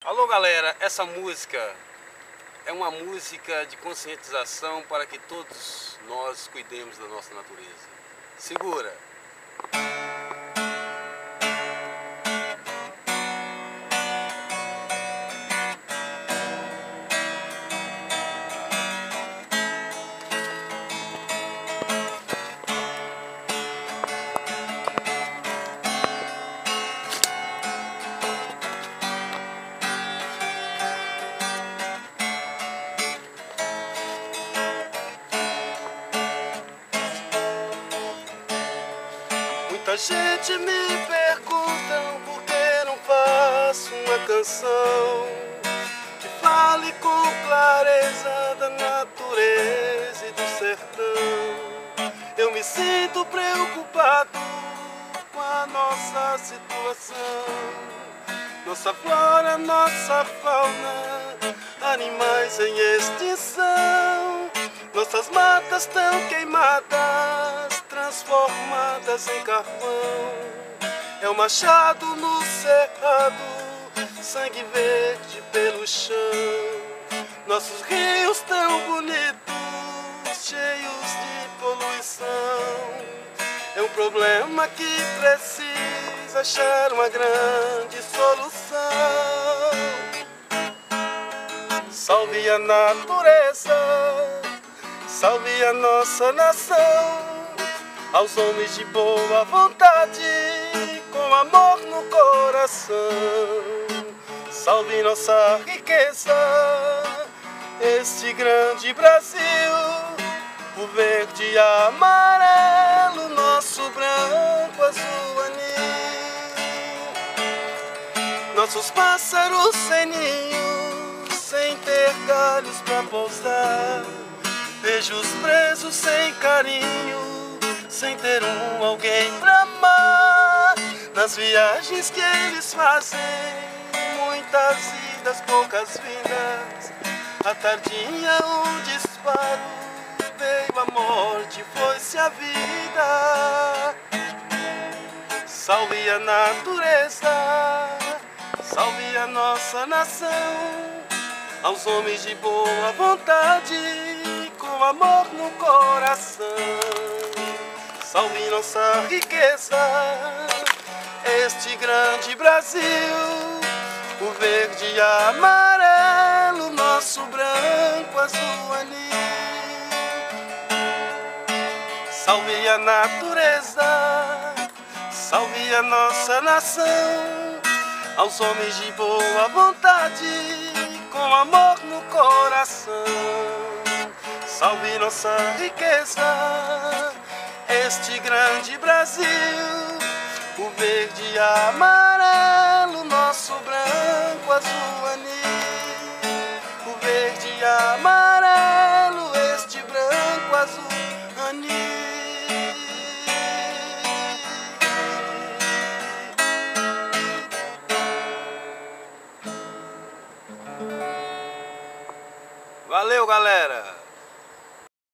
Alô galera, essa música é uma música de conscientização para que todos nós cuidemos da nossa natureza. Segura! Muita gente me pergunta por que não faço uma canção que fale com clareza da natureza e do sertão. Eu me sinto preocupado com a nossa situação, nossa flora, nossa fauna, animais em extinção, nossas matas tão queimadas, transformadas em carvão. É o machado no cerrado, sangue verde pelo chão. Nossos rios tão bonitos, cheios de poluição. É um problema que precisa achar uma grande solução. Salve a natureza, salve a nossa nação, aos homens de boa vontade, com amor no coração. Salve nossa riqueza, este grande Brasil, o verde e amarelo, nosso branco, azul, anil. Nossos pássaros sem ninho, sem ter galhos pra pousar, vejo-os presos sem carinho, sem ter alguém pra amar. Nas viagens que eles fazem, muitas idas, poucas vindas, a tardinha um disparo, veio a morte, foi-se a vida. Salve a natureza, salve a nossa nação, aos homens de boa vontade, com amor no coração. Salve nossa riqueza, este grande Brasil, o verde e amarelo, nosso branco, azul, anil. Salve a natureza, salve a nossa nação, aos homens de boa vontade, com amor no coração. Salve nossa riqueza, este grande Brasil, o verde e amarelo, nosso branco, azul, anil. O verde e amarelo, este branco, azul, anil. Valeu, galera!